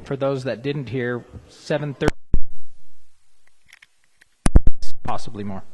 for those that didn't hear, 7:30, possibly more.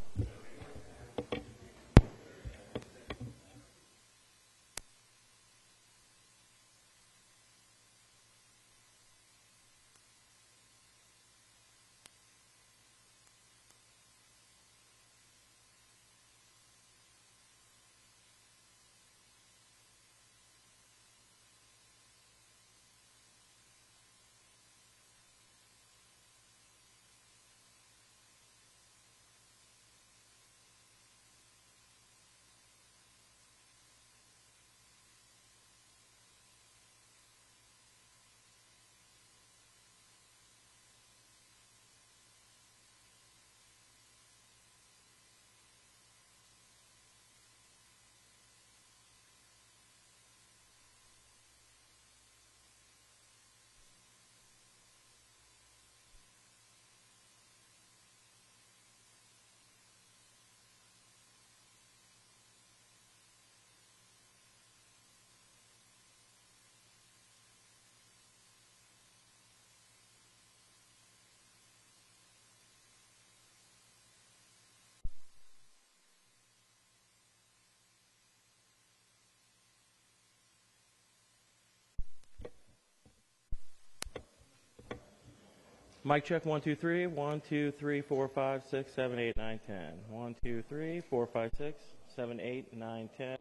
Mic check, 1, 2, 3. 1, 2, 3, 4, 5, 6, 7, 8, 9, 10. 1, 2, 3, 4, 5, 6, 7, 8, 9, 10.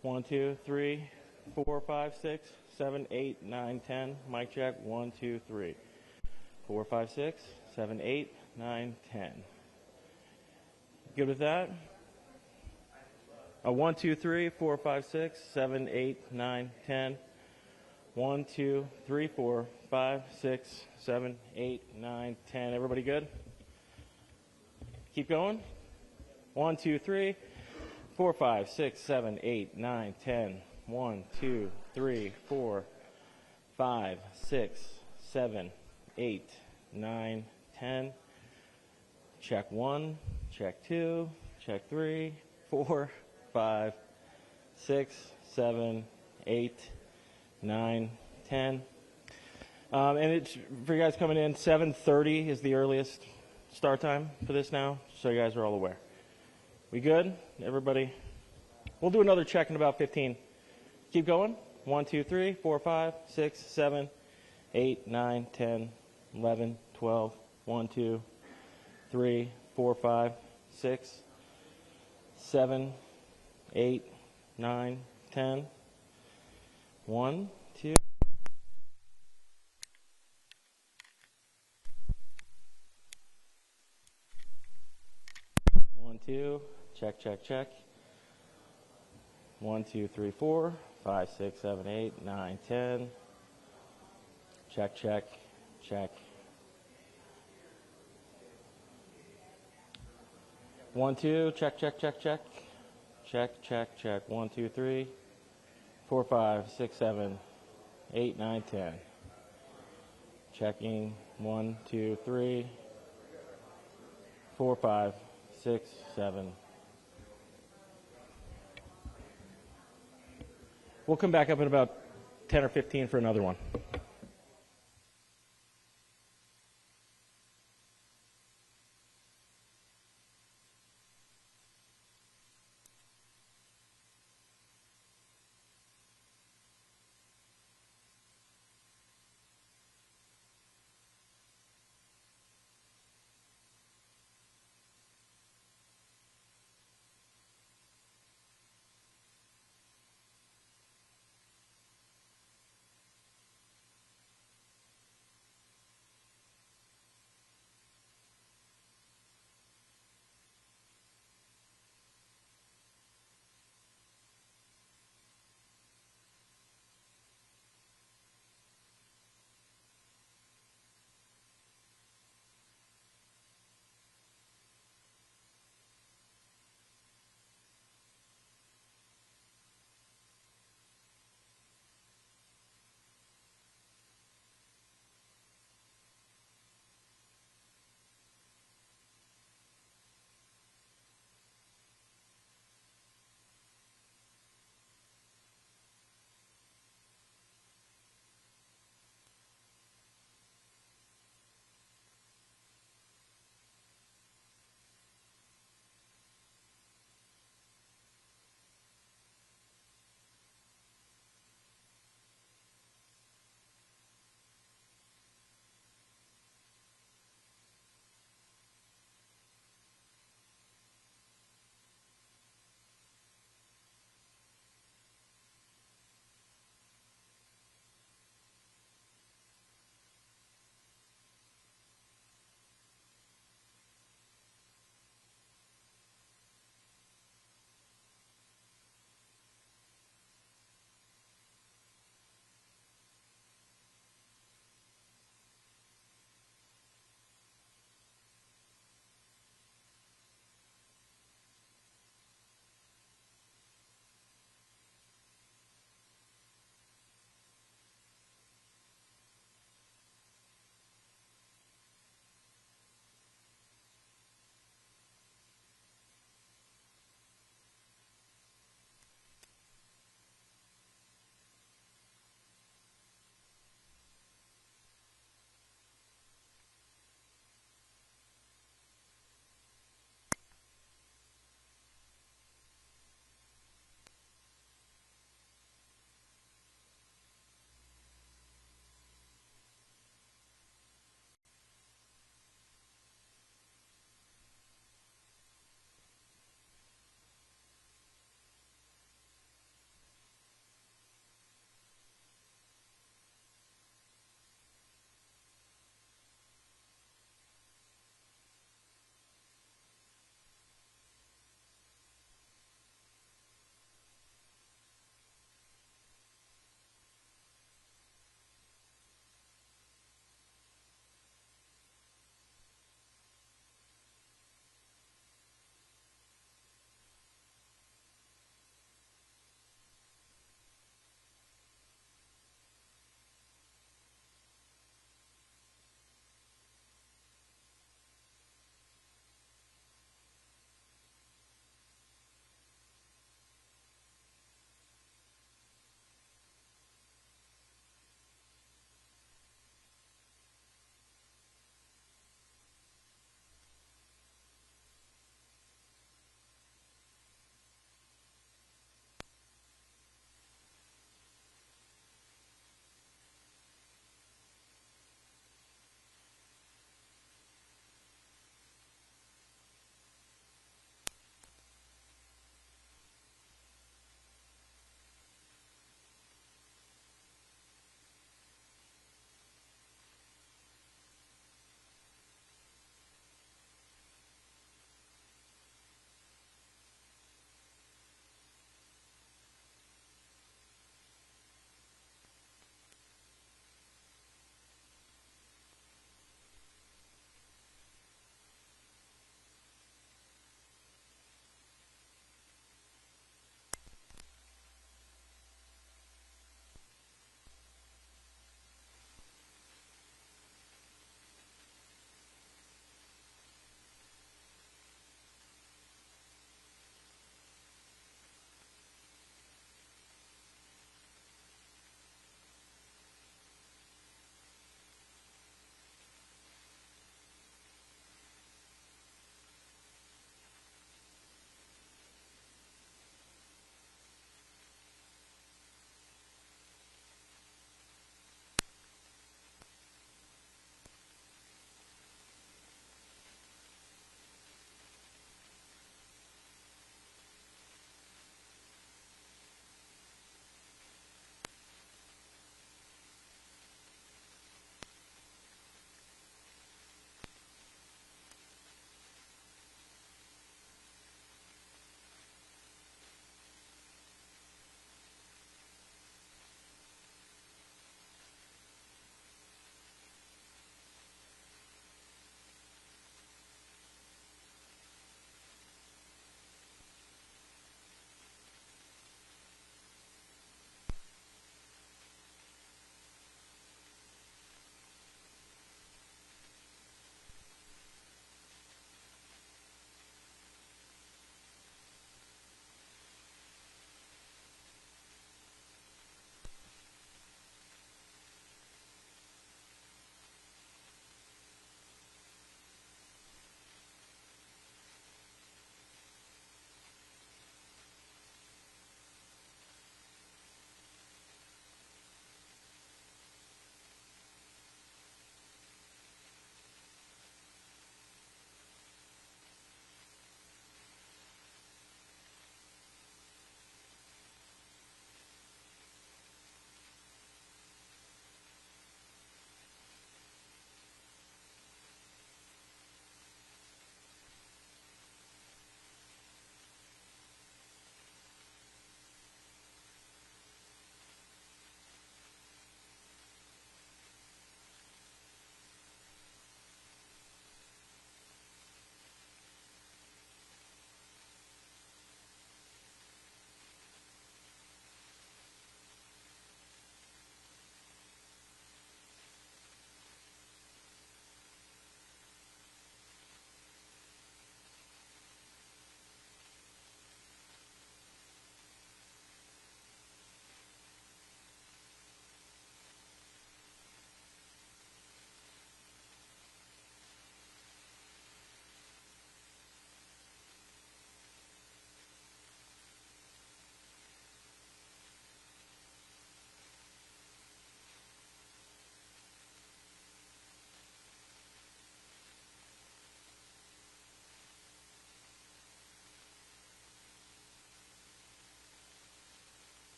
1, 2, 3, 4, 5, 6, 7, 8, 9, 10. Mic check, 1, 2, 3. 4, 5, 6, 7, 8, 9, 10. Good with that? 1, 2, 3, 4, 5, 6, 7, 8, 9, 10. 1, 2, 3, 4, 5, 6, 7, 8, 9, 10. Everybody good? Keep going. 1, 2, 3, 4, 5, 6, 7, 8, 9, 10. 1, 2, 3, 4, 5, 6, 7, 8, 9, 10. Check 1, check 2, check 3, 4, 5, 6, 7, 8, 9, 10. And it's for you guys coming in, 7:30 is the earliest start time for this now, so you guys are all aware. We good? Everybody? We'll do another check in about 15. Keep going. 1, 2, 3, 4, 5, 6, 7, 8, 9, 10, 11, 12. 1, 2, 3, 4, 5, 6, 7, 8, 9, 10. 1, 2. One, two. Check, check, check. 1, 2, 3, 4, 5, 6, 7, 8, 9, 10. Check, check, check. 1, 2. Check, check, check, check. Check, check, check. 1, 2, 3, 4, 5, 6, 7, 8, 9, 10. Checking. 1, 2, 3, 4, 5, 6, 7. We'll come back up in about 10 or 15 for another one.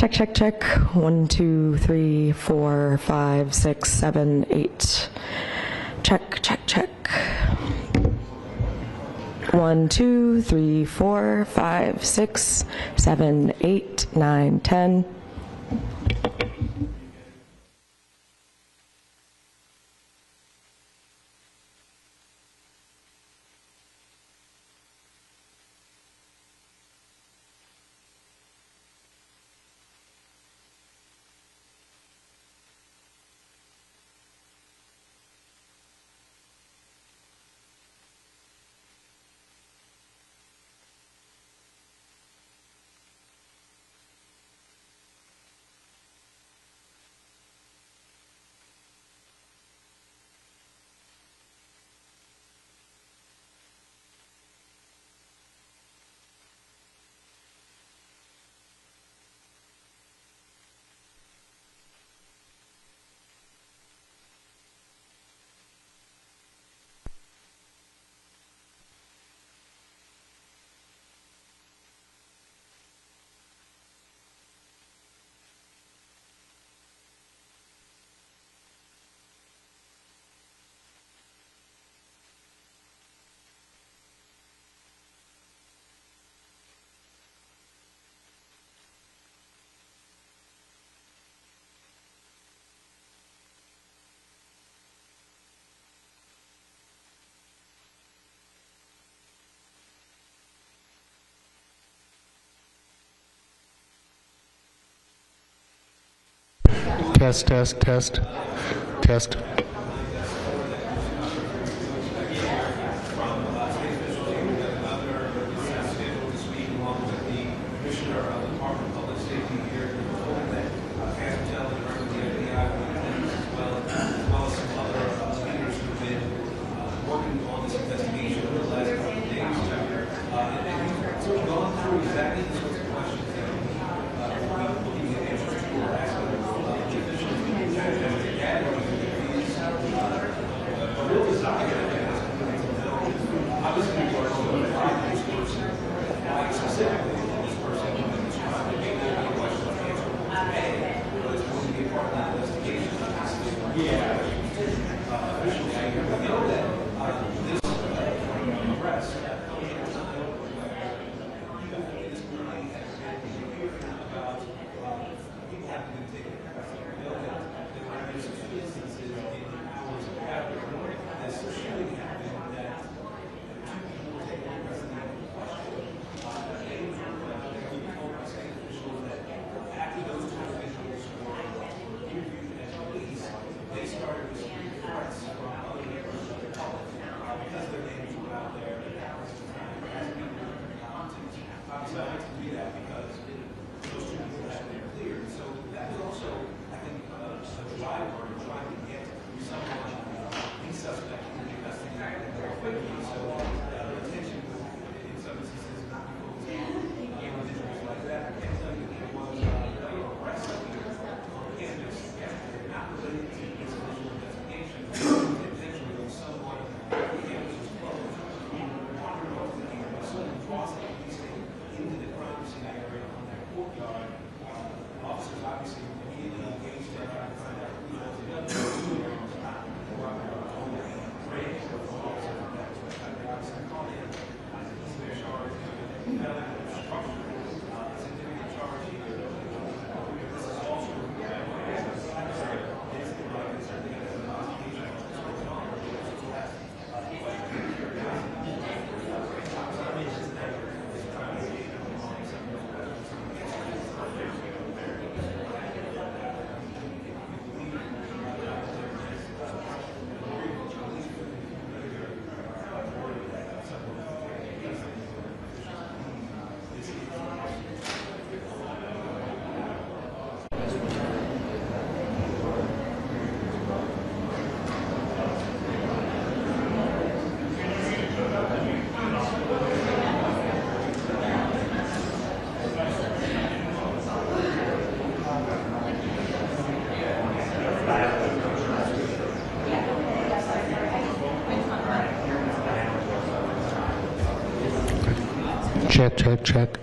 Check, check, check. 1, 2, 3, 4, 5, 6, 7, 8. Check, check, check. 1, 2, 3, 4, 5, 6, 7, 8, 9, 10. Test, test, test, test. Check, check, check.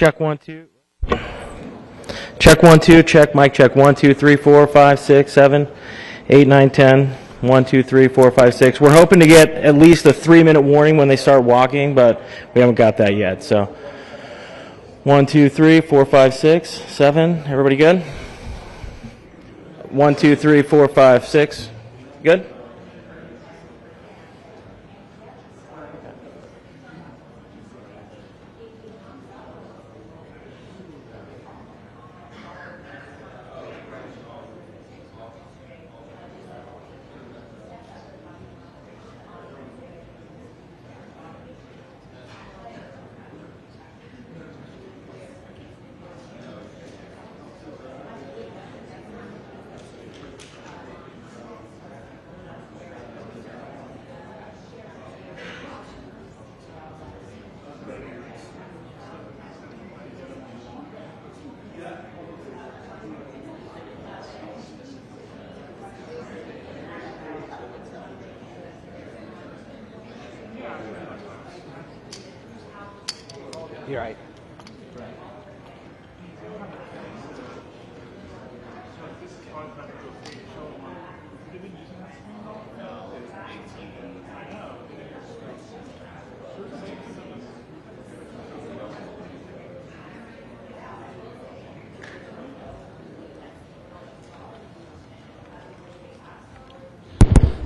Check 1 2. Check 1 2. Check mic check 1 2 3 4 5 6 7 8 9 10. 1 2 3 4 5 6. We're hoping to get at least a 3-minute warning when they start walking, but we haven't got that yet. So 1 2 3 4 5 6 7. Everybody good? 1 2 3 4 5 6. Good. You're right.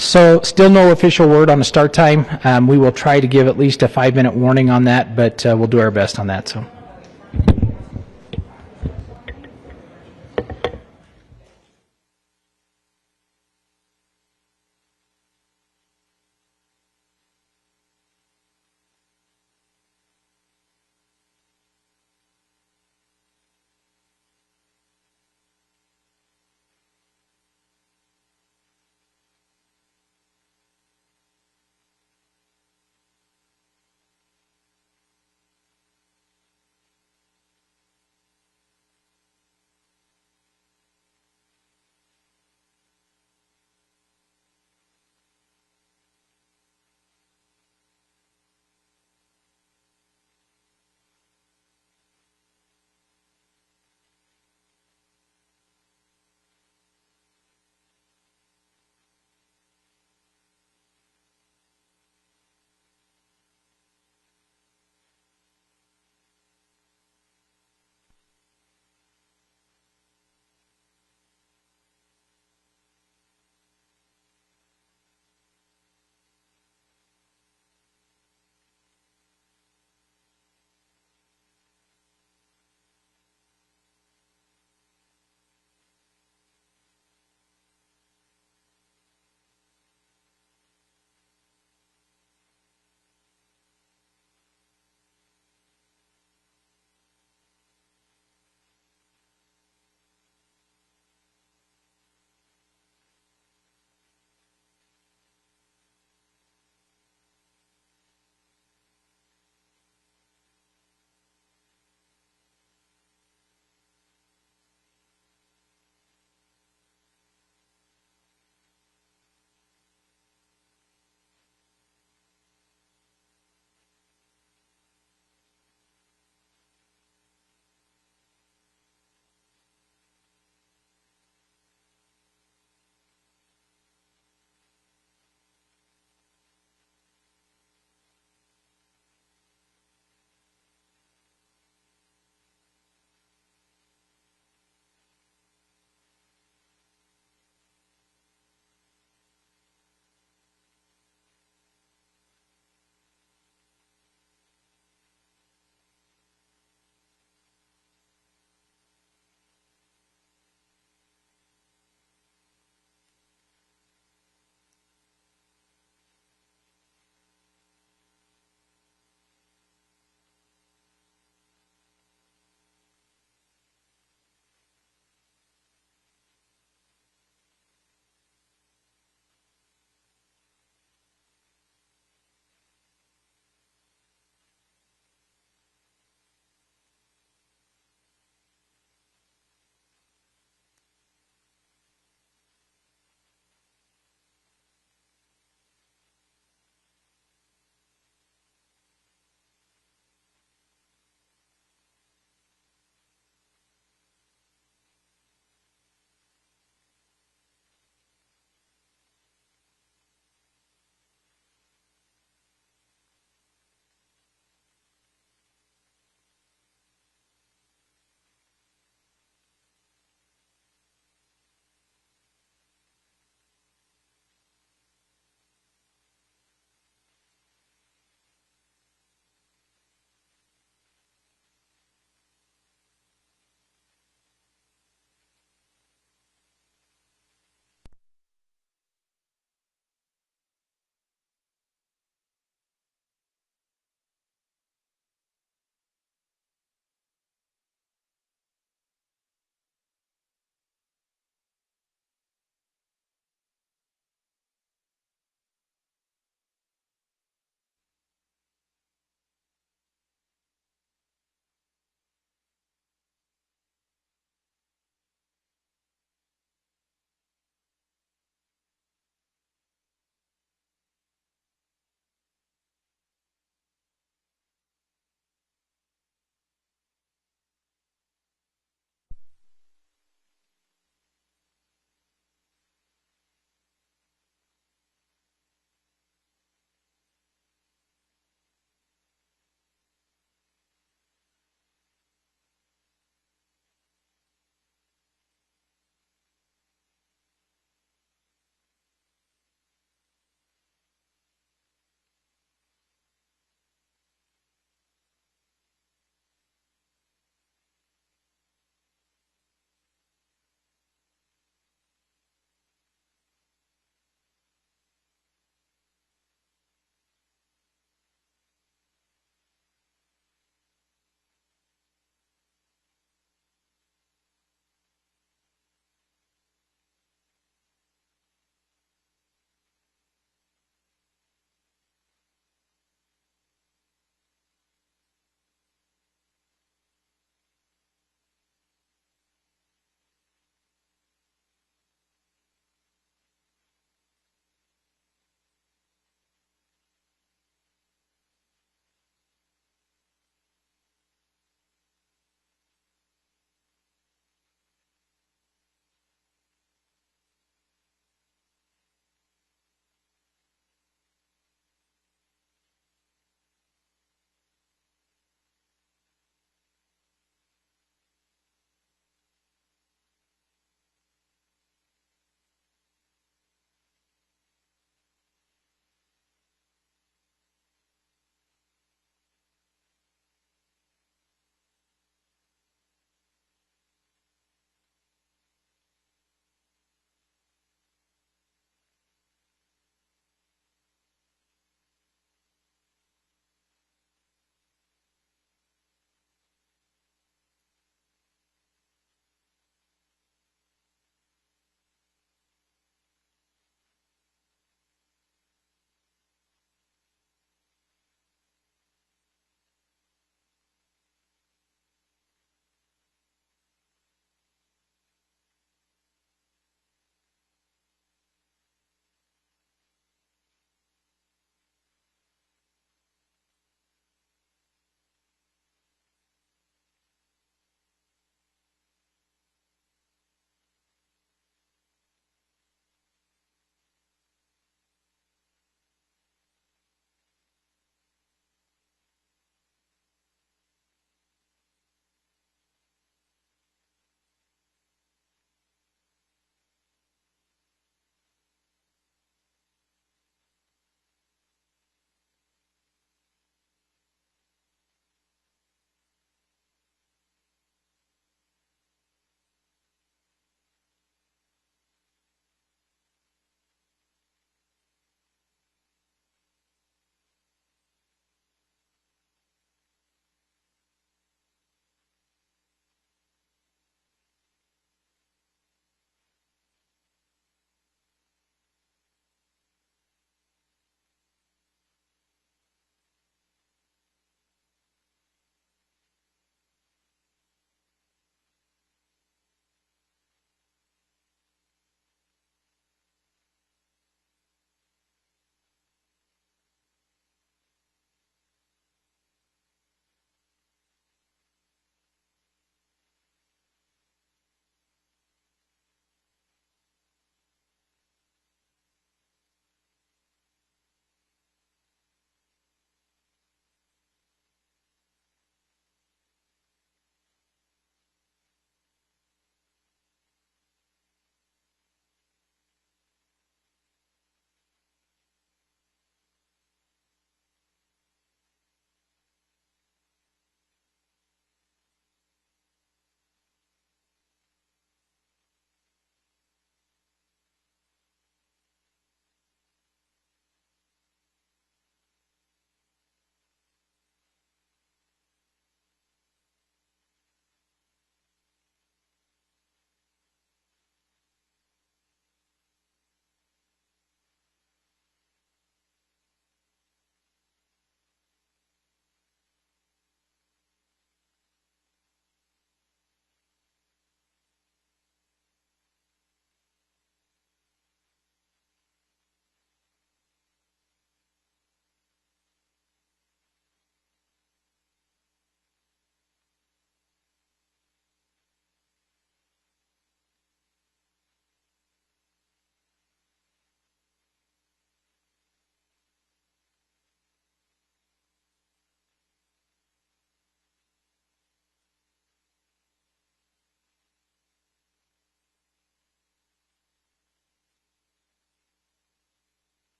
So still no official word on the start time. We will try to give at least a 5-minute warning on that, but we'll do our best on that. So.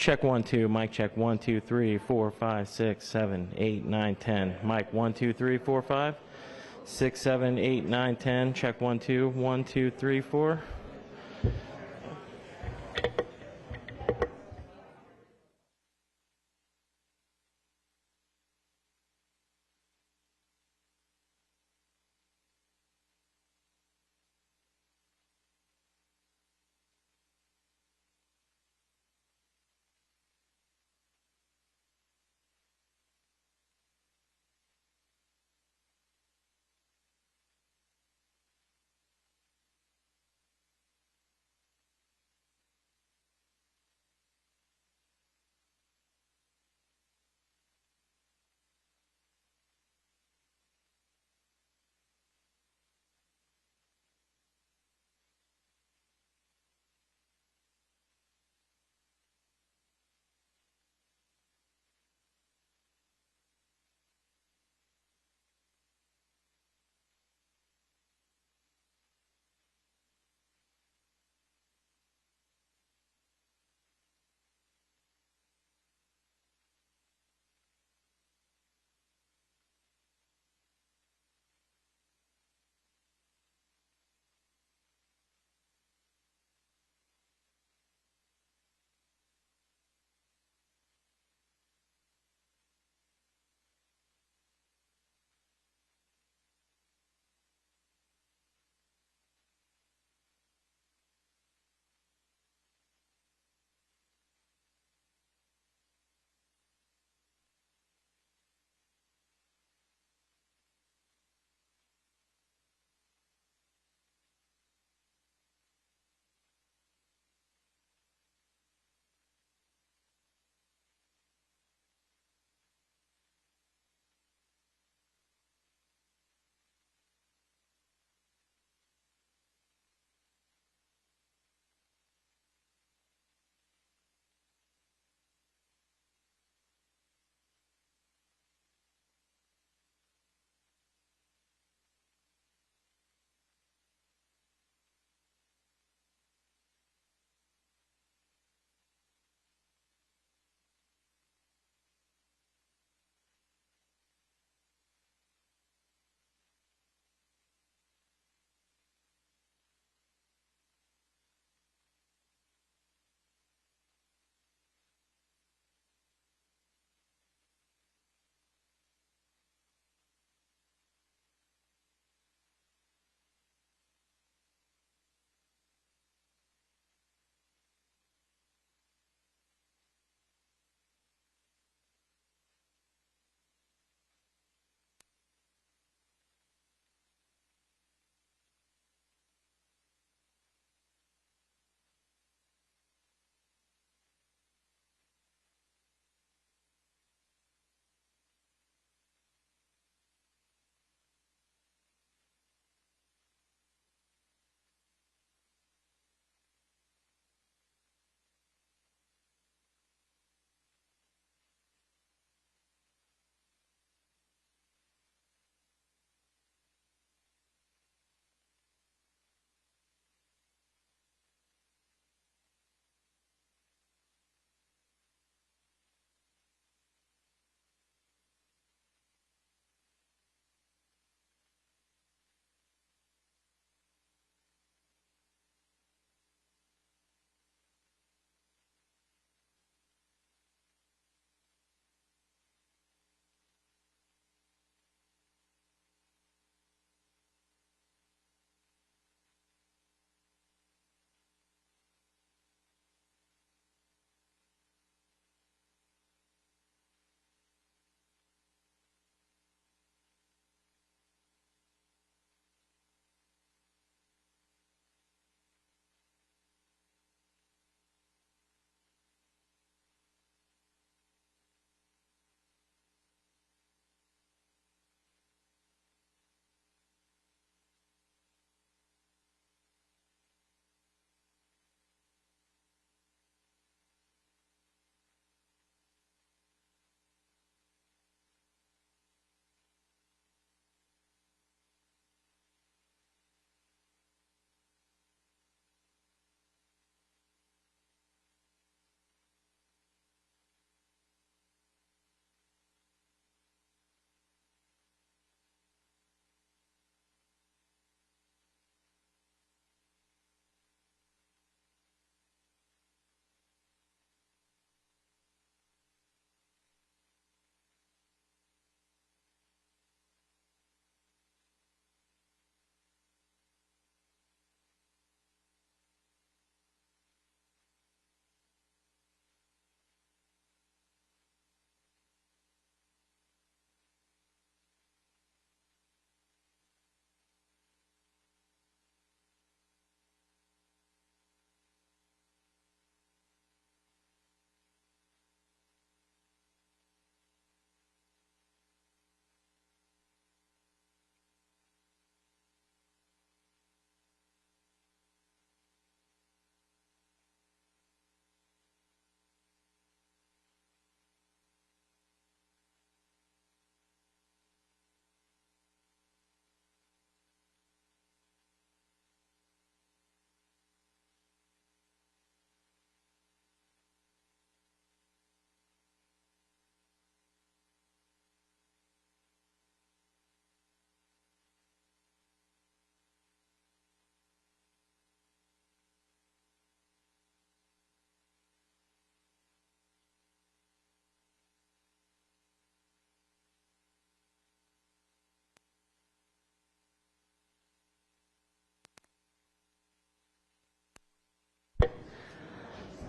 Check 1 2. Mic check 1 2 3 4 5 6 7 8 9 10. Mic 1 2 3 4 5 6 7 8 9 10. Check 1 2 1 2 3 4.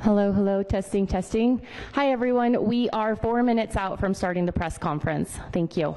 Hello, hello, testing, testing. Hi, everyone. We are 4 minutes out from starting the press conference. Thank you.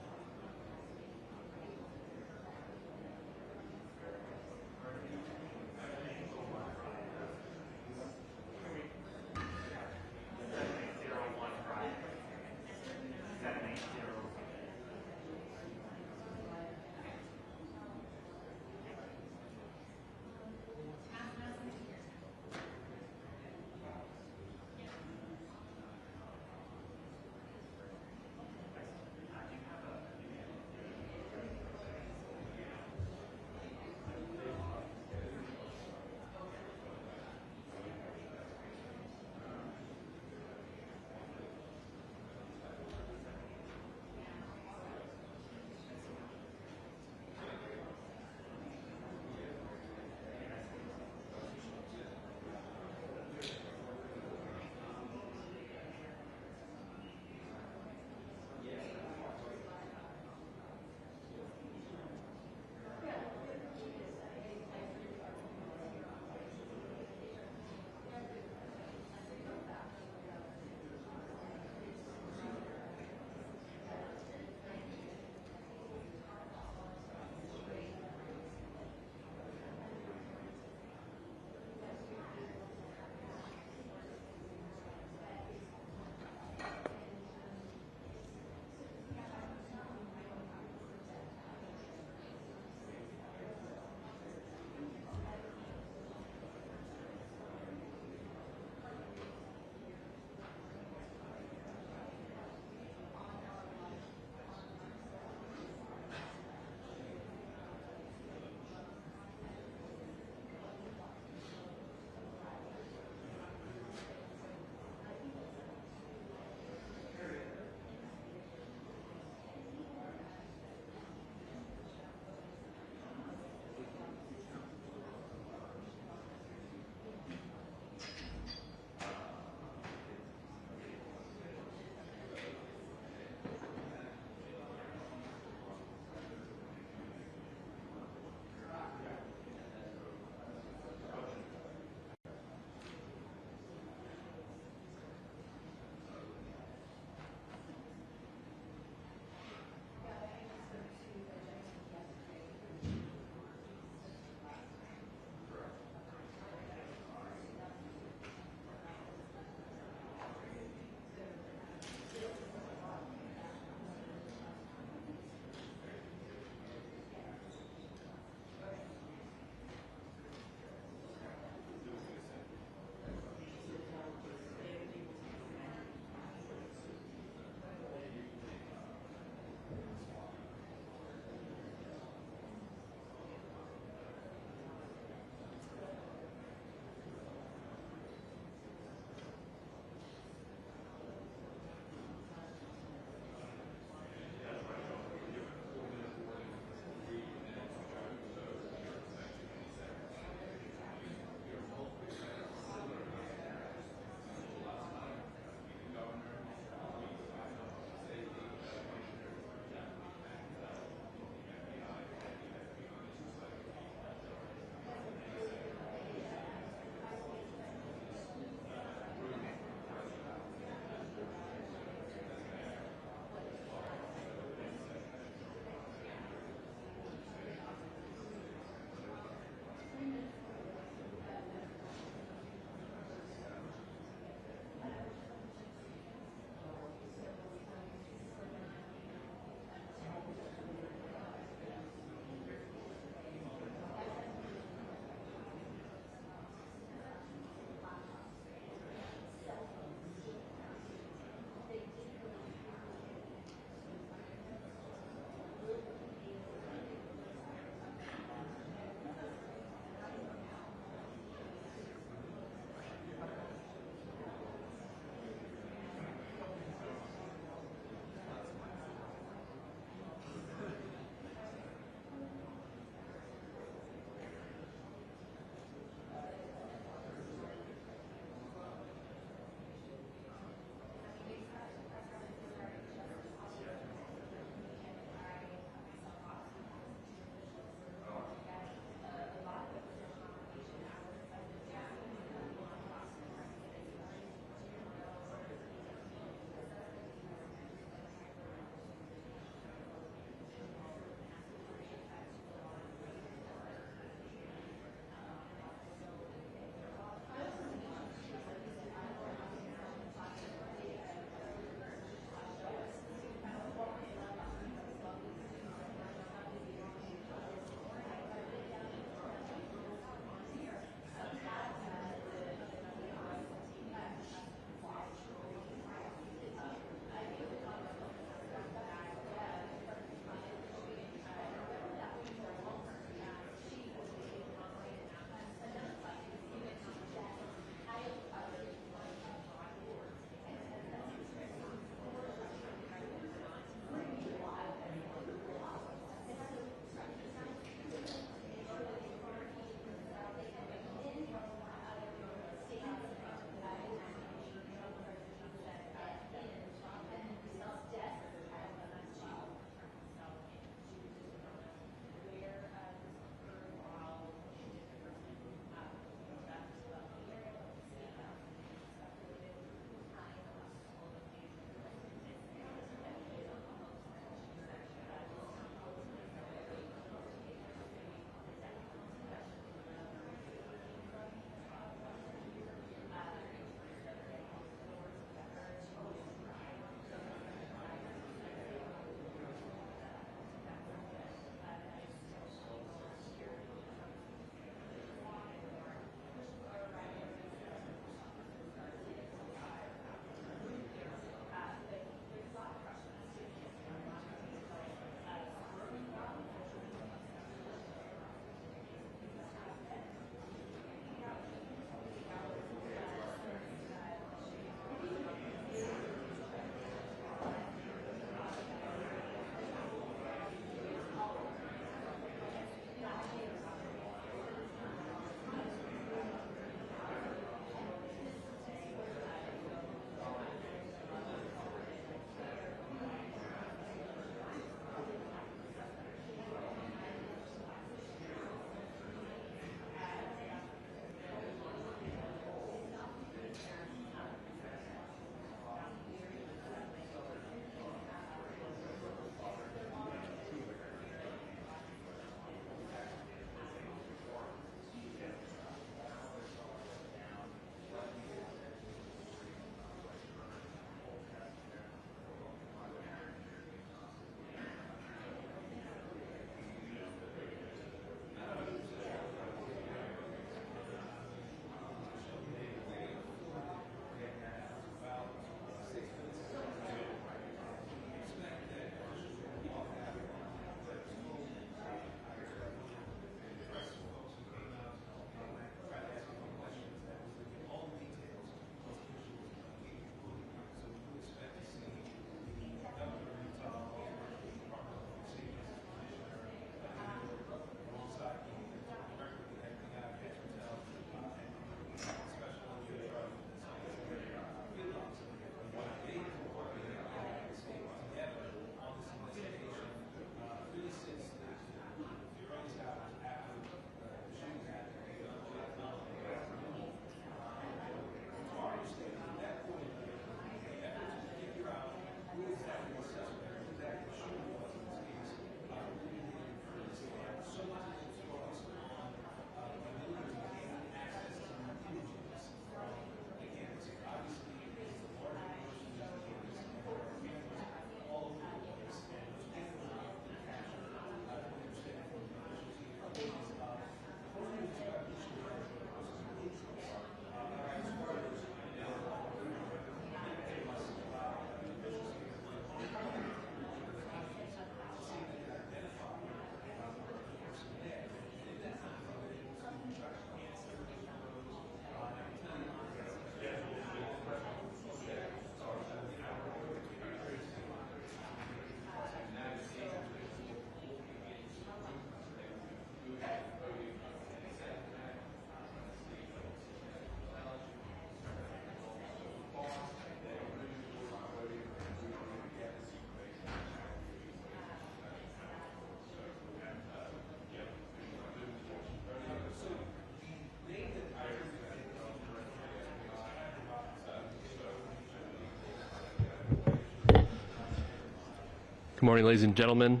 Good morning, ladies and gentlemen.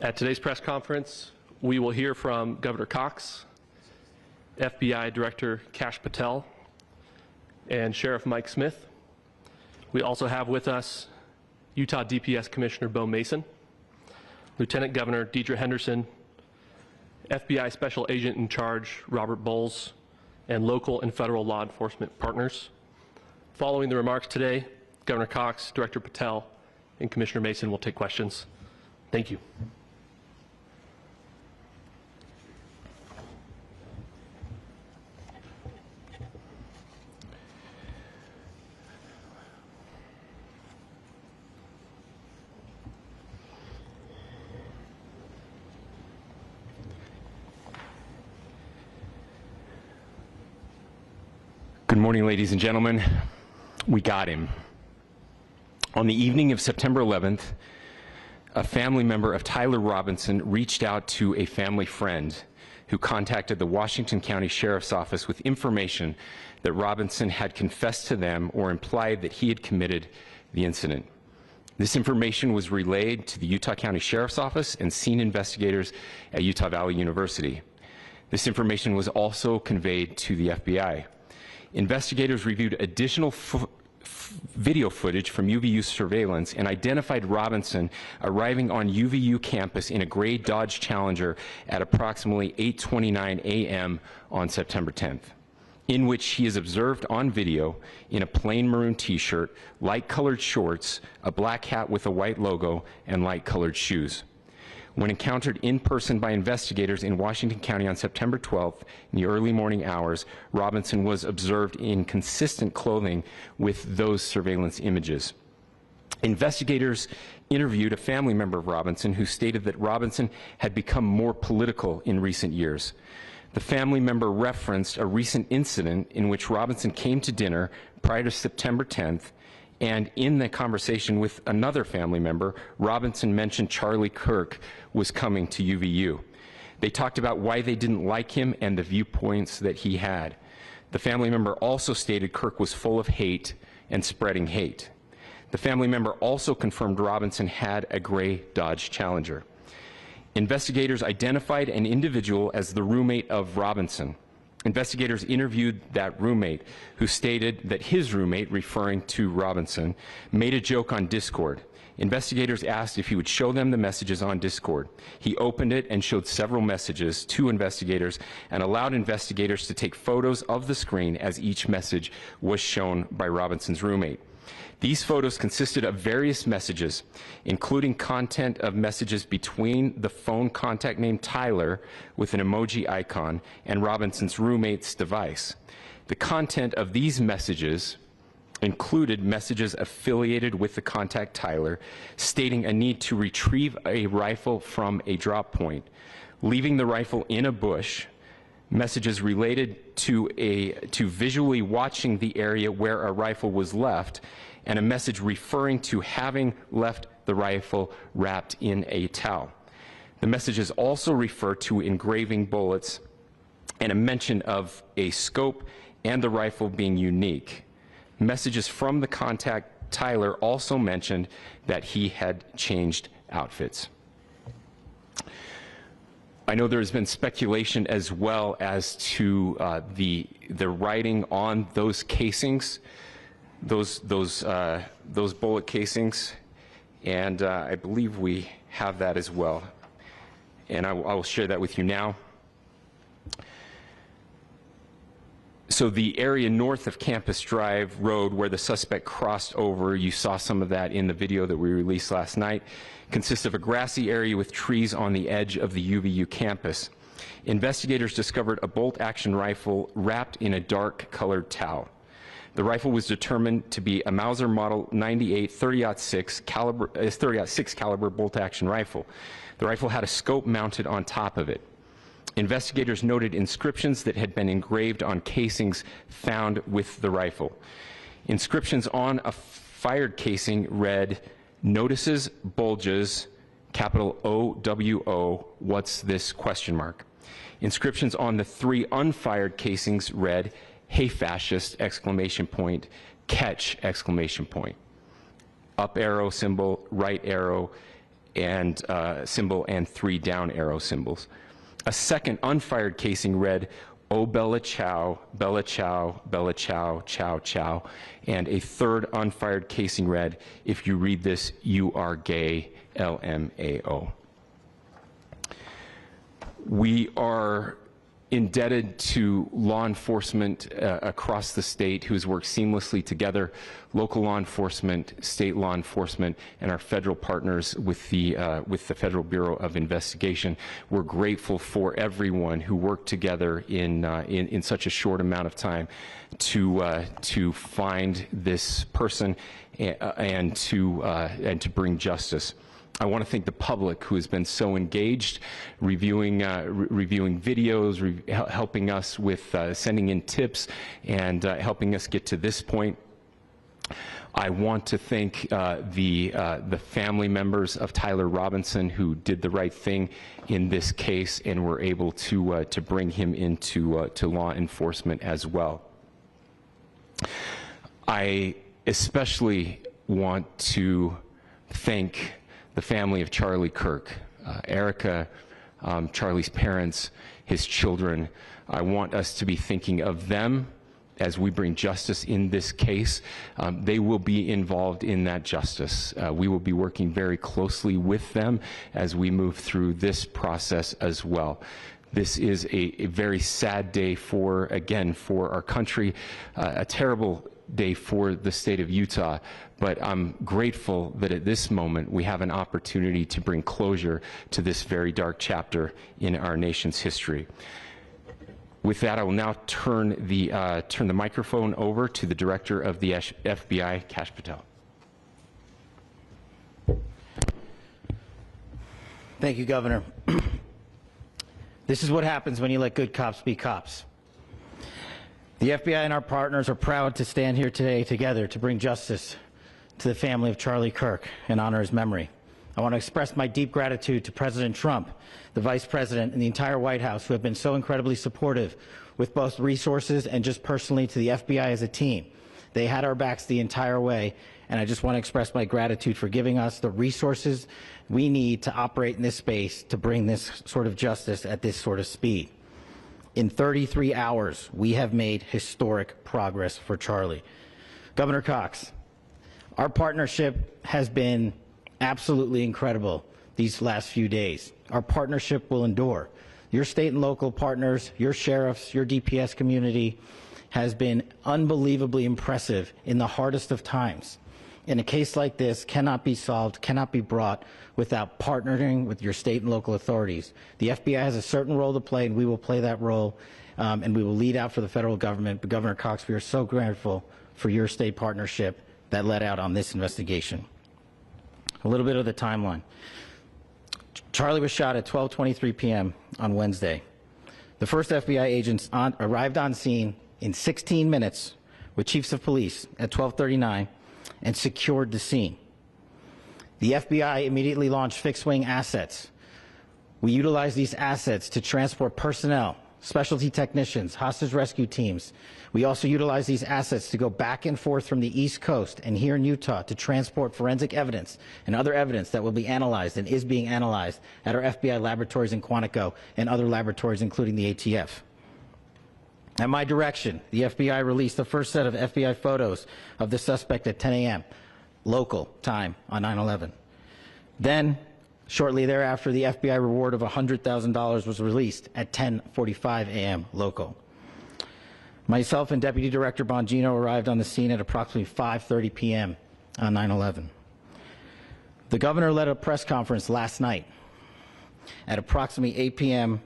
At today's press conference, we will hear from Governor Cox, FBI Director Kash Patel, and Sheriff Mike Smith. We also have with us Utah DPS Commissioner Bo Mason, Lieutenant Governor Deidre Henderson, FBI Special Agent in Charge Robert Bowles, and local and federal law enforcement partners. Following the remarks today, Governor Cox, Director Patel, and Commissioner Mason will take questions. Thank you. Good morning, ladies and gentlemen. We got him. On the evening of September 11th, a family member of Tyler Robinson reached out to a family friend who contacted the Washington County Sheriff's Office with information that Robinson had confessed to them or implied that he had committed the incident. This information was relayed to the Utah County Sheriff's Office and scene investigators at Utah Valley University. This information was also conveyed to the FBI. Investigators reviewed additional video footage from UVU surveillance and identified Robinson arriving on UVU campus in a gray Dodge Challenger at approximately 8:29 a.m. on September 10th, in which he is observed on video in a plain maroon t-shirt, light-colored shorts, a black hat with a white logo, and light-colored shoes. When encountered in person by investigators in Washington County on September 12th in the early morning hours, Robinson was observed in consistent clothing with those surveillance images. Investigators interviewed a family member of Robinson who stated that Robinson had become more political in recent years. The family member referenced a recent incident in which Robinson came to dinner prior to September 10th, and in the conversation with another family member, Robinson mentioned Charlie Kirk was coming to UVU. They talked about why they didn't like him and the viewpoints that he had. The family member also stated Kirk was full of hate and spreading hate. The family member also confirmed Robinson had a gray Dodge Challenger. Investigators identified an individual as the roommate of Robinson. Investigators interviewed that roommate, who stated that his roommate, referring to Robinson, made a joke on Discord. Investigators asked if he would show them the messages on Discord. He opened it and showed several messages to investigators and allowed investigators to take photos of the screen as each message was shown by Robinson's roommate. These photos consisted of various messages, including content of messages between the phone contact named Tyler with an emoji icon and Robinson's roommate's device. The content of these messages included messages affiliated with the contact Tyler, stating a need to retrieve a rifle from a drop point, leaving the rifle in a bush, messages related to visually watching the area where a rifle was left, and a message referring to having left the rifle wrapped in a towel. The messages also refer to engraving bullets and a mention of a scope and the rifle being unique. Messages from the contact Tyler also mentioned that he had changed outfits. I know there has been speculation as well as to the writing on those casings, those bullet casings, and I believe we have that as well, and I will share that with you now. So the area north of Campus Drive Road where the suspect crossed over, you saw some of that in the video that we released last night, consists of a grassy area with trees on the edge of the UVU campus. Investigators discovered a bolt-action rifle wrapped in a dark-colored towel. The rifle was determined to be a Mauser Model 98 30-06 caliber bolt-action rifle. The rifle had a scope mounted on top of it. Investigators noted inscriptions that had been engraved on casings found with the rifle. Inscriptions on a fired casing read, "Notices bulges, capital OWO, what's this?" ? Inscriptions on the 3 unfired casings read, "Hey fascist!" ! Catch! up arrow symbol, right arrow, and symbol, and 3 down arrow symbols. A second unfired casing read, "Oh Bella Chow, Bella Chow, Bella Chow, Chow Chow," and a third unfired casing read, "If you read this, you are gay, LMAO." We are indebted to law enforcement across the state who has worked seamlessly together, local law enforcement, state law enforcement, and our federal partners with the Federal Bureau of Investigation. We're grateful for everyone who worked together in such a short amount of time to find this person and to bring justice. I want to thank the public who has been so engaged, reviewing videos, helping us with sending in tips, and helping us get to this point. I want to thank the family members of Tyler Robinson who did the right thing in this case and were able to bring him into to law enforcement as well. I especially want to thank the family of Charlie Kirk, Erica, Charlie's parents, his children. I want us to be thinking of them as we bring justice in this case. They will be involved in that justice. We will be working very closely with them as we move through this process as well. This is a very sad day for our country, a terrible day for the state of Utah, but I'm grateful that at this moment we have an opportunity to bring closure to this very dark chapter in our nation's history. With that, I will now turn the microphone over to the Director of the FBI, Kash Patel. Thank you, Governor. This is what happens when you let good cops be cops. The FBI and our partners are proud to stand here today together to bring justice to the family of Charlie Kirk and honor his memory. I want to express my deep gratitude to President Trump, the Vice President, and the entire White House who have been so incredibly supportive with both resources and just personally to the FBI as a team. They had our backs the entire way, and I just want to express my gratitude for giving us the resources we need to operate in this space to bring this sort of justice at this sort of speed. In 33 hours, we have made historic progress for Charlie. Governor Cox, our partnership has been absolutely incredible these last few days. Our partnership will endure. Your state and local partners, your sheriffs, your DPS community has been unbelievably impressive in the hardest of times. And a case like this cannot be solved, cannot be brought without partnering with your state and local authorities. The FBI has a certain role to play, and we will play that role, and we will lead out for the federal government. But Governor Cox, we are so grateful for your state partnership that led out on this investigation. A little bit of the timeline. Charlie was shot at 12:23 p.m. on Wednesday. The first FBI agents arrived on scene in 16 minutes with chiefs of police at 12:39 and secured the scene. The FBI immediately launched fixed-wing assets. We utilized these assets to transport personnel, specialty technicians, hostage rescue teams. We also utilized these assets to go back and forth from the East Coast and here in Utah to transport forensic evidence and other evidence that will be analyzed and is being analyzed at our FBI laboratories in Quantico and other laboratories, including the ATF. At my direction, the FBI released the first set of FBI photos of the suspect at 10 a.m. local time on 9/11. Then, shortly thereafter, the FBI reward of $100,000 was released at 10:45 a.m. local. Myself and Deputy Director Bongino arrived on the scene at approximately 5:30 p.m. on 9/11. The governor led a press conference last night at approximately 8 p.m.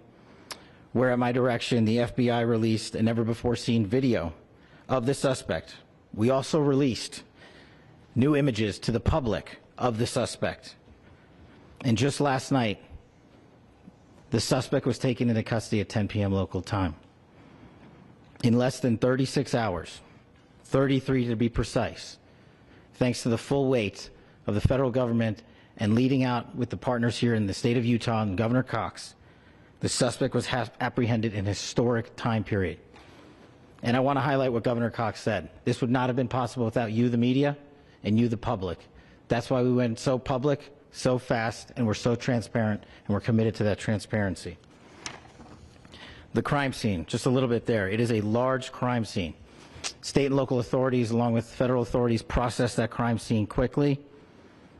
where at my direction, the FBI released a never-before-seen video of the suspect. We also released new images to the public of the suspect. And just last night, the suspect was taken into custody at 10 p.m. local time. In less than 36 hours, 33 to be precise, thanks to the full weight of the federal government and leading out with the partners here in the state of Utah and Governor Cox, the suspect was apprehended in a historic time period. And I want to highlight what Governor Cox said. This would not have been possible without you, the media, and you, the public. That's why we went so public, so fast, and we're so transparent, and we're committed to that transparency. The crime scene, just a little bit there. It is a large crime scene. State and local authorities, along with federal authorities, processed that crime scene quickly.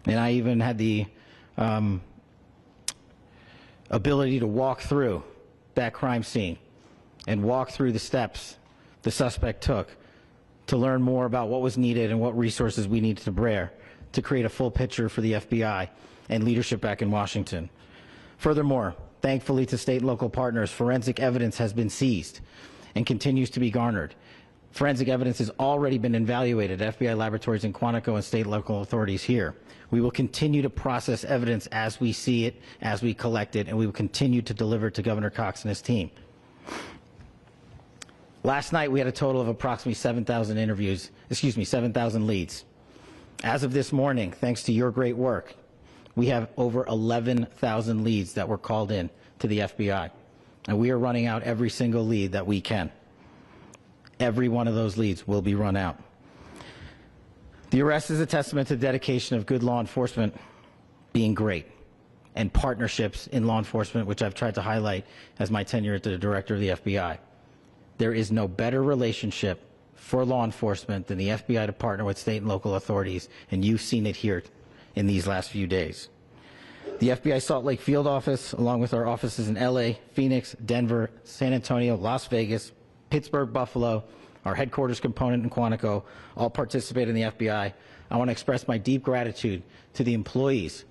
And I even had the ability to walk through that crime scene and walk through the steps the suspect took to learn more about what was needed and what resources we needed to bear to create a full picture for the FBI and leadership back in Washington. Furthermore, thankfully to state and local partners, forensic evidence has been seized and continues to be garnered. Forensic evidence has already been evaluated at FBI laboratories in Quantico and state and local authorities here. We will continue to process evidence as we see it, as we collect it, and we will continue to deliver to Governor Cox and his team. Last night, we had a total of approximately 7,000 leads. As of this morning, thanks to your great work, we have over 11,000 leads that were called in to the FBI, and we are running out every single lead that we can. Every one of those leads will be run out. The arrest is a testament to the dedication of good law enforcement being great, and partnerships in law enforcement, which I've tried to highlight as my tenure as the director of the FBI. There is no better relationship for law enforcement than the FBI to partner with state and local authorities, and you've seen it here in these last few days. The FBI Salt Lake Field Office, along with our offices in LA, Phoenix, Denver, San Antonio, Las Vegas, Pittsburgh, Buffalo, our headquarters component in Quantico, all participate in the FBI. I want to express my deep gratitude to the employees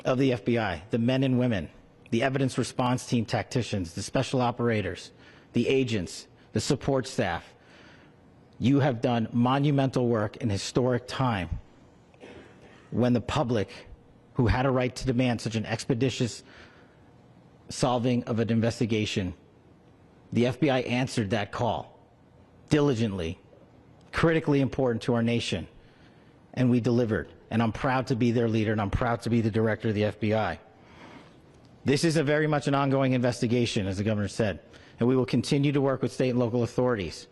of the FBI, the men and women, the evidence response team tacticians, the special operators, the agents, the support staff. You have done monumental work in historic time when the public, who had a right to demand such an expeditious solving of an investigation, the FBI answered that call diligently, critically important to our nation, and we delivered. And I'm proud to be their leader, and I'm proud to be the director of the FBI. This is very much an ongoing investigation, as the governor said, and we will continue to work with state and local authorities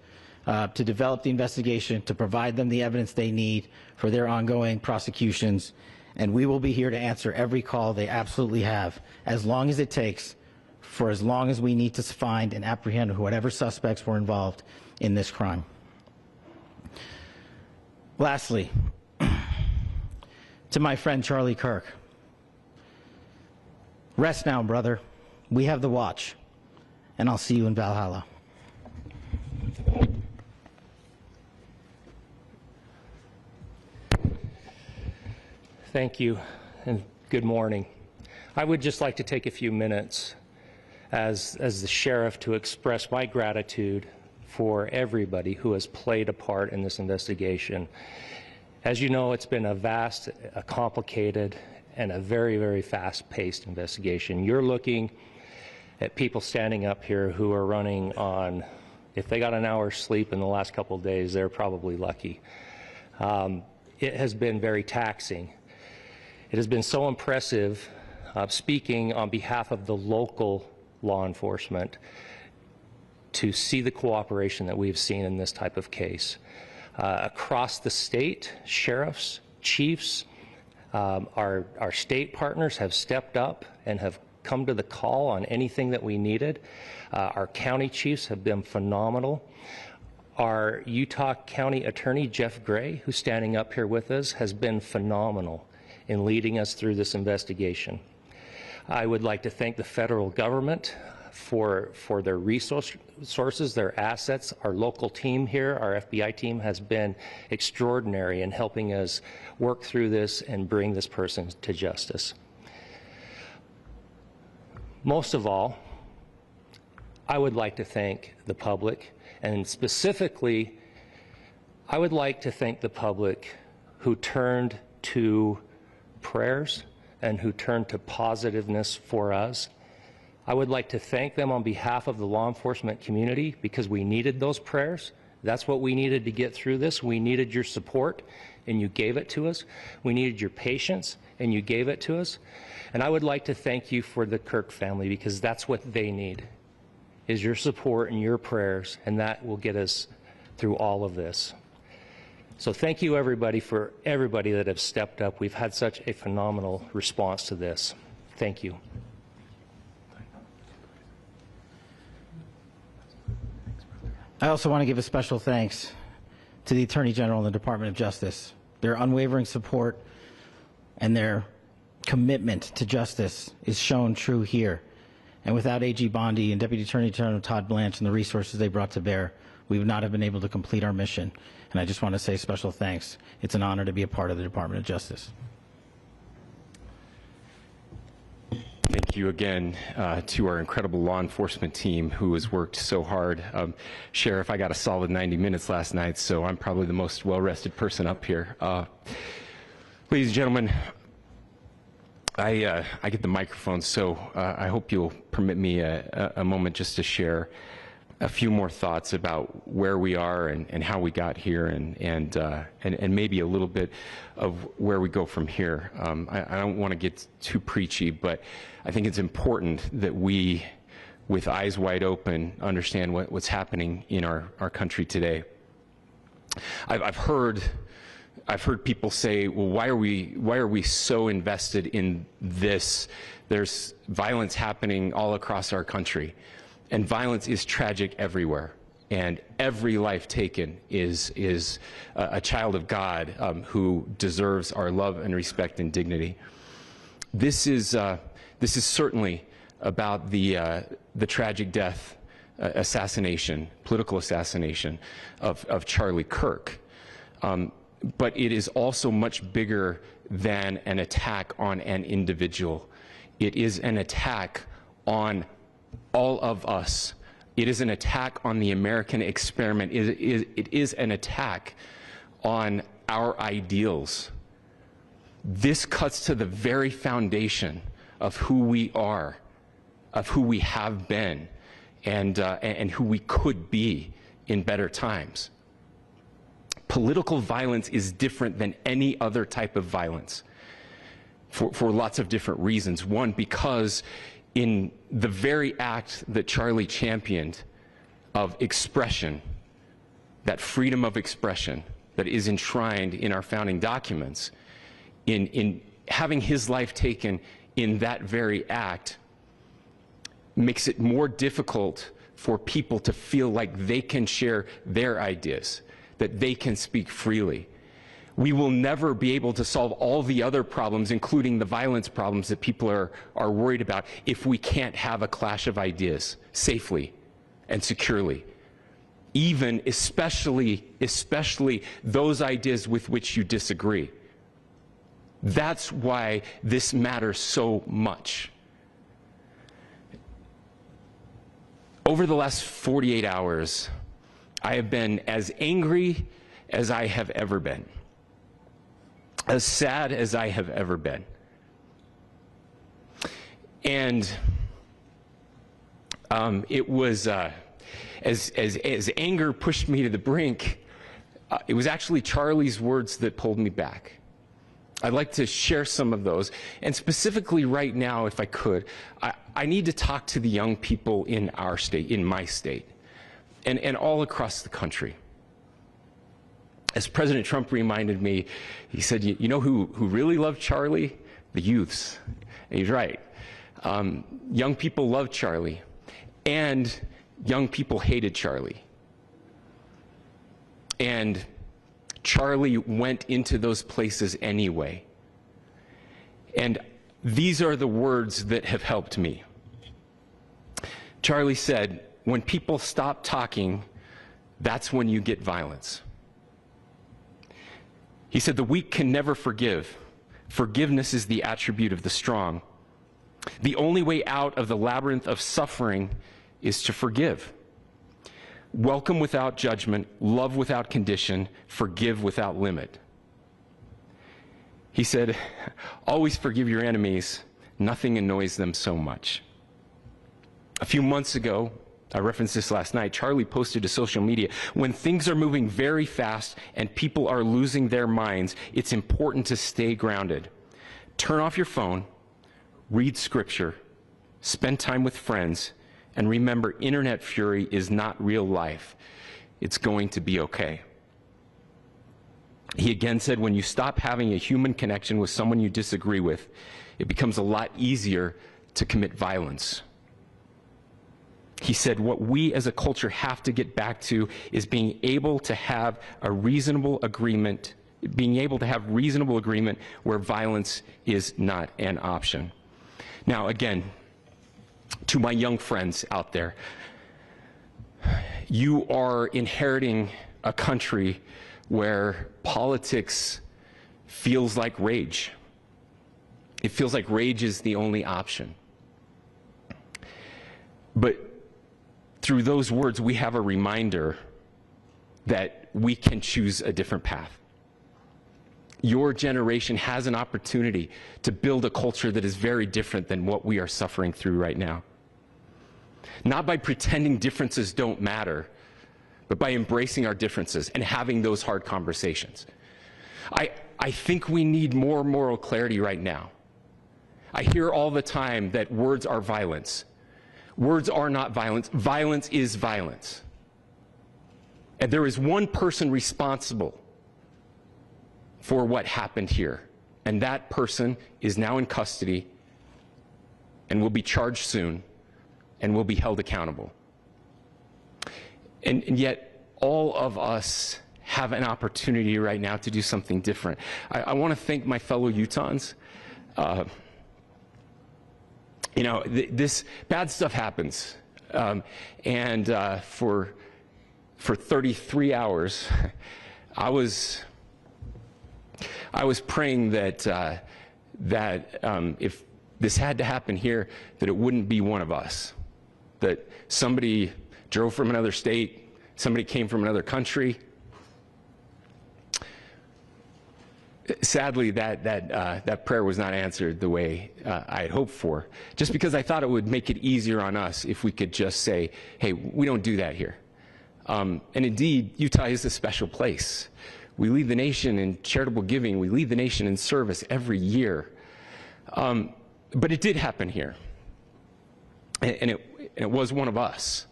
to develop the investigation, to provide them the evidence they need for their ongoing prosecutions, and we will be here to answer every call they absolutely have, as long as it takes, for as long as we need to find and apprehend whatever suspects were involved in this crime. Lastly, to my friend Charlie Kirk, rest now, brother. We have the watch, and I'll see you in Valhalla. Thank you, and good morning. I would just like to take a few minutes as the sheriff to express my gratitude for everybody who has played a part in this investigation. As you know, it's been a vast, a complicated, and a very, very fast-paced investigation. You're looking at people standing up here who are running on, if they got an hour's sleep in the last couple of days, they're probably lucky. It has been very taxing. It has been so impressive, speaking on behalf of the local law enforcement, to see the cooperation that we've seen in this type of case. Across the state, sheriffs, chiefs, our state partners have stepped up and have come to the call on anything that we needed. Our county chiefs have been phenomenal. Our Utah County Attorney, Jeff Gray, who's standing up here with us, has been phenomenal in leading us through this investigation. I would like to thank the federal government for their resources, their assets. Our local team here, our FBI team, has been extraordinary in helping us work through this and bring this person to justice. Most of all, I would like to thank the public, and specifically, I would like to thank the public who turned to prayers and who turned to positiveness for us. I would like to thank them on behalf of the law enforcement community, because we needed those prayers. That's what we needed to get through this. We needed your support, and you gave it to us. We needed your patience, and you gave it to us. And I would like to thank you for the Kirk family, because that's what they need, is your support and your prayers, and that will get us through all of this. So thank you, everybody, for everybody that have stepped up. We've had such a phenomenal response to this. Thank you. I also want to give a special thanks to the Attorney General and the Department of Justice. Their unwavering support and their commitment to justice is shown true here. And without AG Bondi and Deputy Attorney General Todd Blanche and the resources they brought to bear, we would not have been able to complete our mission. And I just want to say special thanks. It's an honor to be a part of the Department of Justice. Thank you again to our incredible law enforcement team who has worked so hard. Sheriff, I got a solid 90 minutes last night, so I'm probably the most well-rested person up here. Ladies and gentlemen, I get the microphone, so I hope you'll permit me a moment just to share a few more thoughts about where we are and how we got here and maybe a little bit of where we go from here. I don't want to get too preachy, but I think it's important that we, with eyes wide open, understand what's happening in our country today. I've heard people say, well, why are we so invested in this? There's violence happening all across our country. And violence is tragic everywhere, and every life taken is a child of God who deserves our love and respect and dignity. This is certainly about the tragic death, political assassination of Charlie Kirk, but it is also much bigger than an attack on an individual. It is an attack on all of us. It is an attack on the American experiment. It is an attack on our ideals. This cuts to the very foundation of who we are, of who we have been, and who we could be in better times. Political violence is different than any other type of violence for lots of different reasons. One, because in the very act that Charlie championed of expression, that freedom of expression that is enshrined in our founding documents, in having his life taken in that very act, makes it more difficult for people to feel like they can share their ideas, that they can speak freely. We will never be able to solve all the other problems, including the violence problems that people are worried about, if we can't have a clash of ideas safely and securely. Especially those ideas with which you disagree. That's why this matters so much. Over the last 48 hours, I have been as angry as I have ever been, as sad as I have ever been. And it was, as anger pushed me to the brink, it was actually Charlie's words that pulled me back. I'd like to share some of those. And specifically right now, if I could, I need to talk to the young people in our state, in my state, and all across the country. As President Trump reminded me, he said, you know who really loved Charlie? The youths. And he's right. Young people loved Charlie, and young people hated Charlie. And Charlie went into those places anyway. And these are the words that have helped me. Charlie said, when people stop talking, that's when you get violence. He said, the weak can never forgive. Forgiveness is the attribute of the strong. The only way out of the labyrinth of suffering is to forgive. Welcome without judgment, love without condition, forgive without limit. He said, always forgive your enemies. Nothing annoys them so much. A few months ago, I referenced this last night, Charlie posted to social media, when things are moving very fast and people are losing their minds, it's important to stay grounded. Turn off your phone, read scripture, spend time with friends, and remember, internet fury is not real life. It's going to be okay. He again said, when you stop having a human connection with someone you disagree with, it becomes a lot easier to commit violence. He said, what we as a culture have to get back to is being able to have a reasonable agreement, where violence is not an option. Now, again, to my young friends out there, you are inheriting a country where politics feels like rage. It feels like rage is the only option. But through those words, we have a reminder that we can choose a different path. Your generation has an opportunity to build a culture that is very different than what we are suffering through right now. Not by pretending differences don't matter, but by embracing our differences and having those hard conversations. I think we need more moral clarity right now. I hear all the time that words are violence. Words are not violence. Violence is violence. And there is one person responsible for what happened here. And that person is now in custody and will be charged soon and will be held accountable. And yet, all of us have an opportunity right now to do something different. I want to thank my fellow Utahns. This bad stuff happens. For 33 hours, I was praying that if this had to happen here, that it wouldn't be one of us. That somebody drove from another state, somebody came from another country. Sadly, that prayer was not answered the way I had hoped for, just because I thought it would make it easier on us if we could just say, hey, we don't do that here. And indeed, Utah is a special place. We lead the nation in charitable giving. We lead the nation in service every year. But it did happen here. And it was one of us.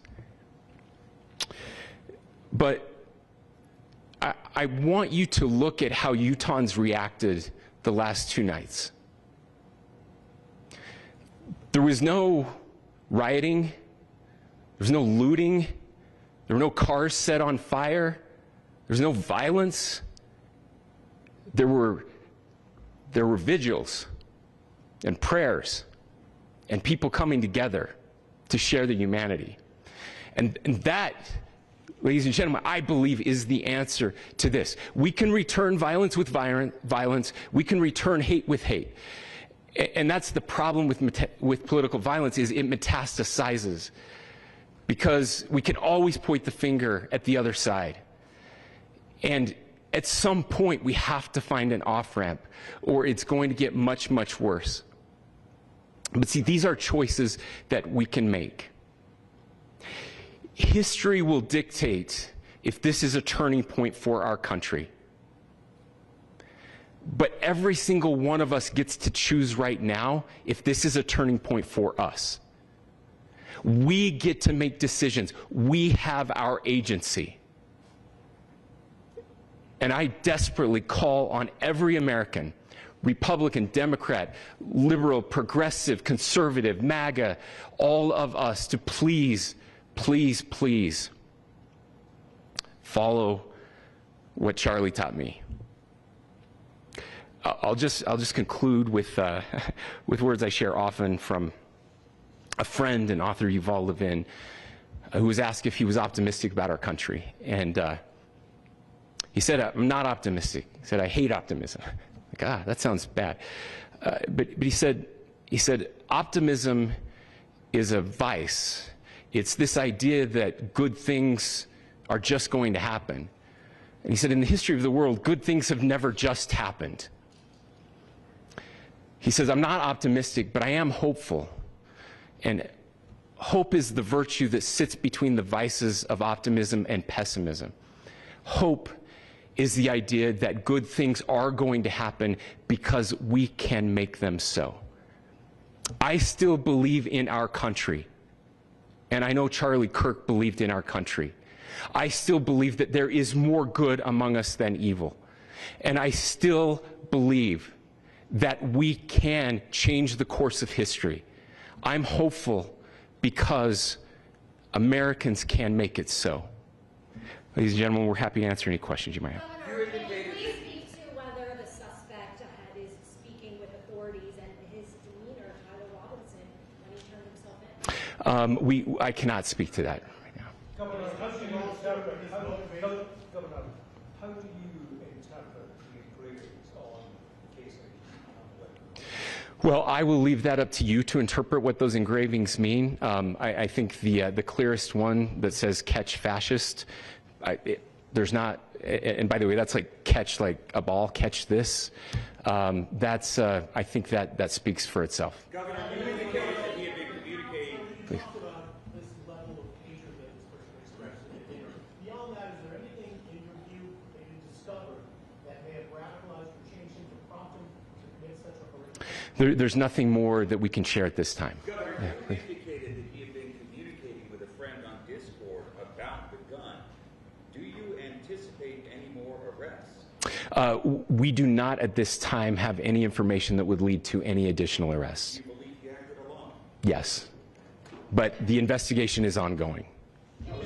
But I want you to look at how Utahns reacted the last 2 nights. There was no rioting. There was no looting. There were no cars set on fire. There was no violence. There were vigils and prayers and people coming together to share the humanity. And that, ladies and gentlemen, I believe is the answer to this. We can return violence with violence. We can return hate with hate. And that's the problem with political violence, is it metastasizes. Because we can always point the finger at the other side. And at some point, we have to find an off-ramp, or it's going to get much, much worse. But see, these are choices that we can make. History will dictate if this is a turning point for our country. But every single one of us gets to choose right now if this is a turning point for us. We get to make decisions. We have our agency. And I desperately call on every American, Republican, Democrat, liberal, progressive, conservative, MAGA, all of us to please, please, please follow what Charlie taught me. I'll just conclude with words I share often from a friend and author, Yuval Levin, who was asked if he was optimistic about our country. And he said, I'm not optimistic. He said, I hate optimism. Like, that sounds bad. But he said, optimism is a vice. It's this idea that good things are just going to happen. And he said, in the history of the world, good things have never just happened. He says, I'm not optimistic, but I am hopeful. And hope is the virtue that sits between the vices of optimism and pessimism. Hope is the idea that good things are going to happen because we can make them so. I still believe in our country. And I know Charlie Kirk believed in our country. I still believe that there is more good among us than evil. And I still believe that we can change the course of history. I'm hopeful because Americans can make it so. Ladies and gentlemen, we're happy to answer any questions you might have. Governor, can you please speak to whether the suspect is speaking with authorities and his demeanor, Tyler Robinson, when he turned himself in? I cannot speak to that right now. Governor, how do you interpret the engravings on the casing? Well, I will leave that up to you to interpret what those engravings mean. I think the clearest one that says "catch fascist," there's not, and by the way, that's like catch like a ball, catch this. That's I think that speaks for itself. Governor, you indicated that he had been communicating. Please. Talk about this level of hatred that this person expressed. Beyond that, is there anything in your view that you discovered that may have radicalized or changed him to prompt him to commit such a horrific? There's nothing more that we can share at this time. Governor, you indicated that he had been communicating with a friend on Discord about the gun. Do you anticipate any more arrests? We do not at this time have any information that would lead to any additional arrests. Do you believe he acted alone? Yes, but the investigation is ongoing. How he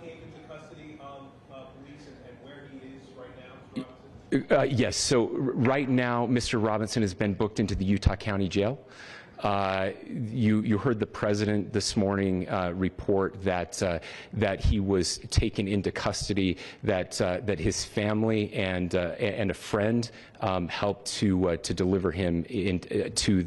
came into custody of police and where he is right now? Yes, so right now, Mr. Robinson has been booked into the Utah County Jail. You heard the president this morning report that he was taken into custody, that his family and a friend helped to deliver him into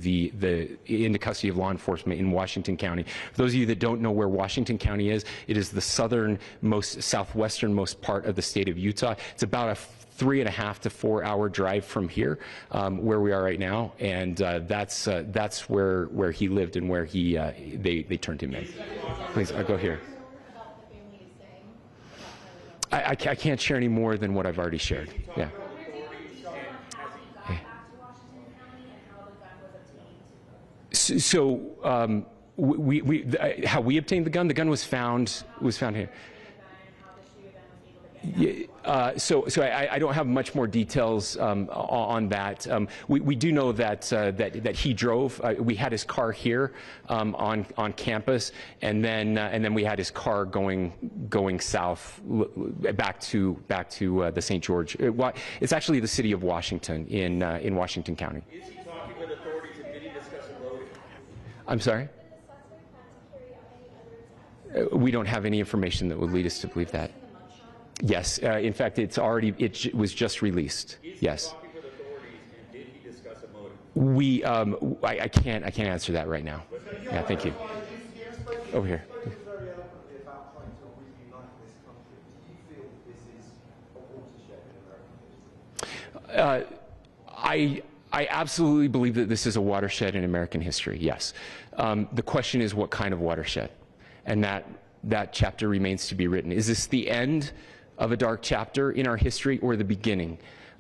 custody of law enforcement in Washington County. For those of you that don't know where Washington County is, it is the southwesternmost part of the state of Utah. It's about a 3.5 to 4 hour drive from here, where we are right now, and that's where he lived and where they turned him in. Please, I'll go here. I can't share any more than what I've already shared. Yeah. So how we obtained the gun? The gun was found here. So I don't have much more details on that. We do know that he drove. We had his car here on campus, and then we had his car going south back to the St. George. It's actually the city of Washington in Washington County. Is he talking with authorities and did he discuss a loading? I'm sorry? We don't have any information that would lead us to believe that. Yes, in fact, it was just released. Yes. Is he talking with authorities and did he discuss a motive? I can't answer that right now. Yeah, thank you. Over here. I absolutely believe that this is a watershed in American history. Yes. The question is, what kind of watershed? And that chapter remains to be written. Is this the end of a dark chapter in our history, or the beginning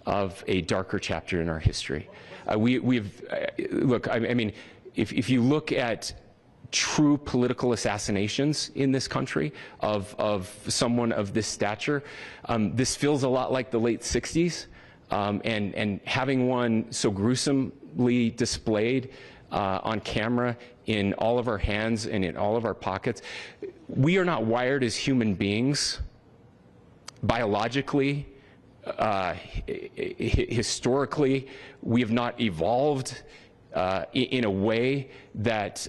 of a darker chapter in our history? Look, I mean, if you look at true political assassinations in this country of someone of this stature, this feels a lot like the late 60s, and having one so gruesomely displayed on camera in all of our hands and in all of our pockets. We are not wired as human beings biologically, historically. We have not evolved in a way that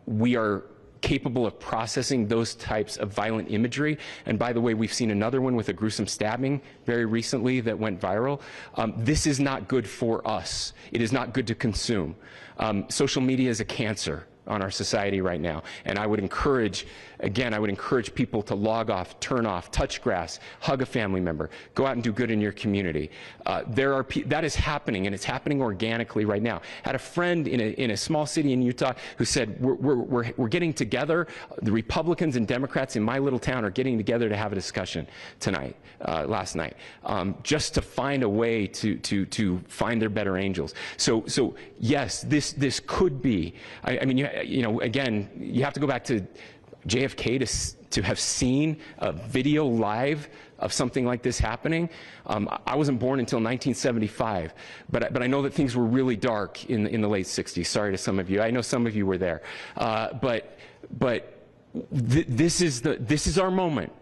we are capable of processing those types of violent imagery. And by the way, we've seen another one with a gruesome stabbing very recently that went viral. This is not good for us. It is not good to consume. Social media is a cancer on our society right now. And I would encourage, again, I would encourage people to log off, turn off, touch grass, hug a family member, go out and do good in your community. That is happening, and it's happening organically right now. I had a friend in a small city in Utah who said, we're getting together, the Republicans and Democrats in my little town are getting together to have a discussion tonight, last night, just to find a way to find their better angels. So yes, this could be, I mean, you know, again, you have to go back to JFK to have seen a video live of something like this happening. I wasn't born until 1975, but I know that things were really dark in the late 60s. Sorry to some of you. I know some of you were there. This is our moment.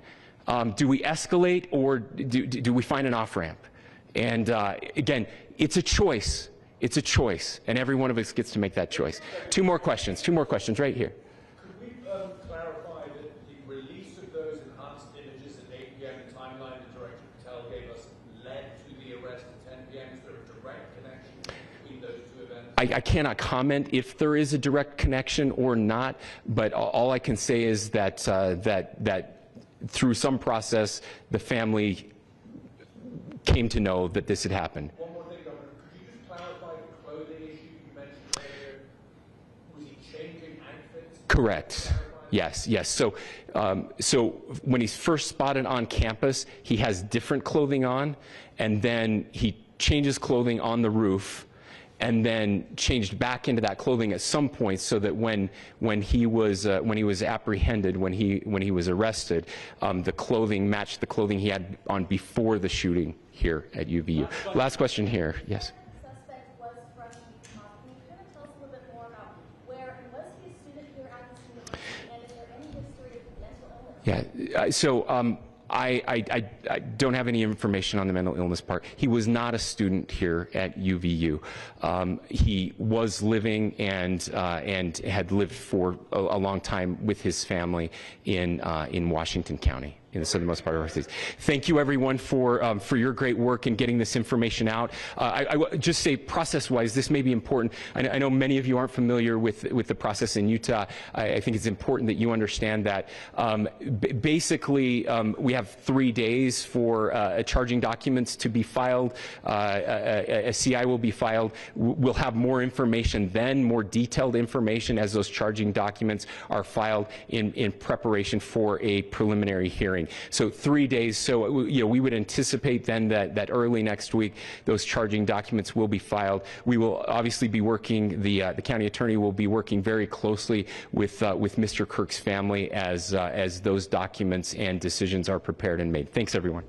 Do we escalate, or do we find an off-ramp? And again, it's a choice. It's a choice, and every one of us gets to make that choice. Two more questions right here. Could we clarify that the release of those enhanced images at 8 p.m., the timeline that Director Patel gave us, led to the arrest at 10 p.m.? Is there a direct connection between those two events? I cannot comment if there is a direct connection or not, but all I can say is that that through some process, the family came to know that this had happened. One more thing, Governor. Could you just clarify the clothing issue you mentioned earlier? Was he changing outfits? Correct. Yes, yes. So, so when he's first spotted on campus, he has different clothing on, and then he changes clothing on the roof, and then changed back into that clothing at some point, so that when he was apprehended, when he was arrested, the clothing matched the clothing he had on before the shooting here at UVU. Last question here. Yes. The suspect was freshly caught. Can you kind of tell us a little bit more about where, and was he a student here at this university, and is there any history of mental illness? Yeah. So. I don't have any information on the mental illness part. He was not a student here at UVU. He was living and had lived for a long time with his family in Washington County, in the southernmost part of our state. Thank you, everyone, for your great work in getting this information out. I would just say, process-wise, this may be important. I know many of you aren't familiar with the process in Utah. I think it's important that you understand that. Basically, we have 3 days for charging documents to be filed. A CI will be filed. We'll have more information then, more detailed information as those charging documents are filed in preparation for a preliminary hearing. So 3 days. So we would anticipate then that early next week those charging documents will be filed. We will obviously be working. The county attorney will be working very closely with Mr. Kirk's family as those documents and decisions are prepared and made. Thanks, everyone.